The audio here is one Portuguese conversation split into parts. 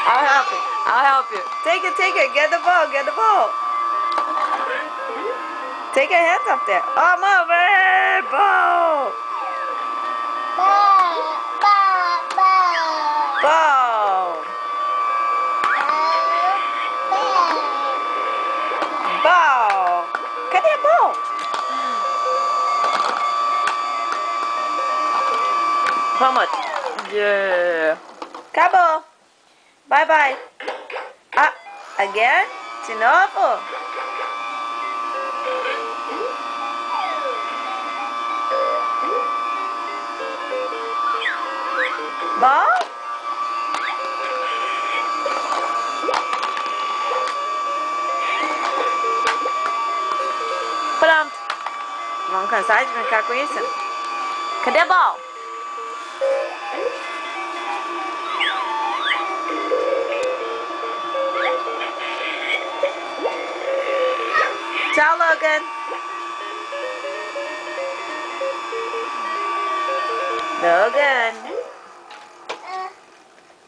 I'll help you. I'll help you. Take it, take it. Get the ball, get the ball. Take your hands up there. Oh, move it. Ball. Ball. Ball. Cadê a ball? Vamos. Yeah. Acabou. Bye, bye. Ah, again? De novo? Ball? Pronto. Vamos cansar de brincar com isso? Cadê a bola? Tchau, Logan. Logan.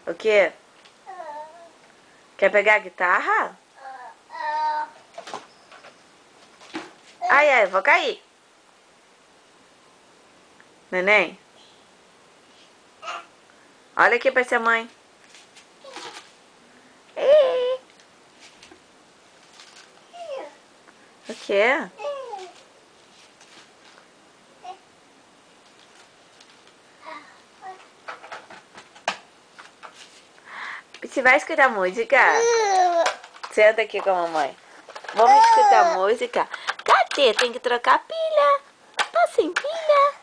O quê? Quer pegar a guitarra? Ai, ai, vou cair. Neném. Olha aqui pra ser mãe. O quê? Você vai escutar música? Senta aqui com a mamãe. Vamos escutar música. Cadê? Tem que trocar a pilha. Tá sem pilha.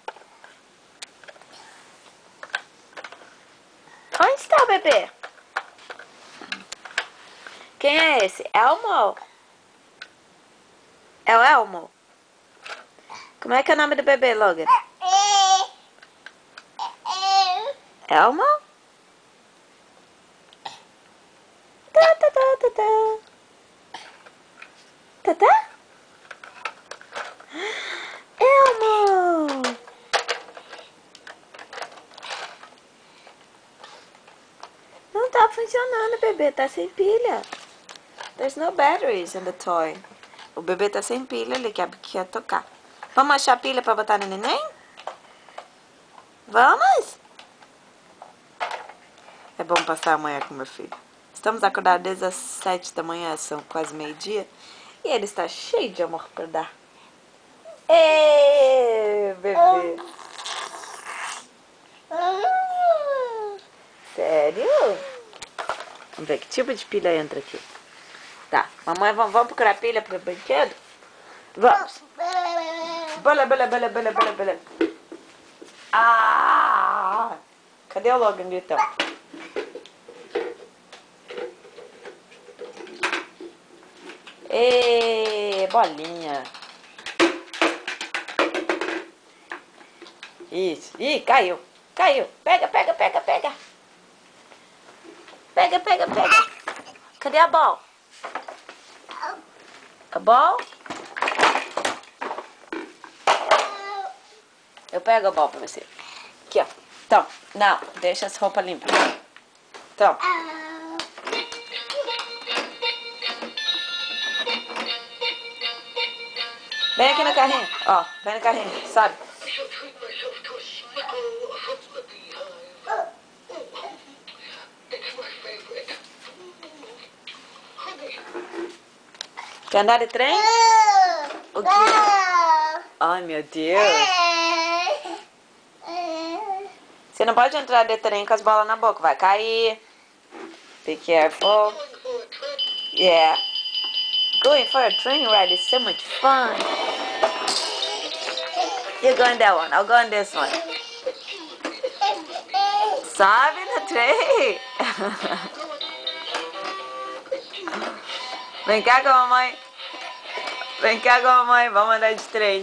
Onde está o bebê? Quem é esse? Elmo? É o Elmo? Como é que é o nome do bebê, Logan? Elmo? Tá? Elmo! Não tá funcionando, bebê. Tá sem pilha. There's no batteries in the toy. O bebê tá sem pilha, ele quer tocar. Vamos achar pilha pra botar no neném? Vamos? É bom passar a manhã com meu filho. Estamos acordados desde as 7 da manhã, são quase meio-dia. E ele está cheio de amor pra dar. Ê, bebê. Sério? Vamos ver que tipo de pilha entra aqui. Tá, mamãe, vamos procurar pilha para o brinquedo? Vamos. Bala. Ah! Cadê o Logan gritando? Ê, bolinha. Isso. Ih, caiu. Pega. Pega. Cadê a bola? A bola? Eu pego a bola pra você. Aqui, ó. Então, não, deixa as roupas limpas. Então. Vem aqui no carrinho. Ó, vem no carrinho, sabe? Quer andar de trem? O quê? Ai, meu Deus. Você não pode entrar de trem com as bolas na boca. Vai cair. Be careful. Yeah. Going for a train ride is so much fun. You go in that one. I'll go in this one. Sobe no trem. Vem cá com a mamãe. Vamos andar de trem.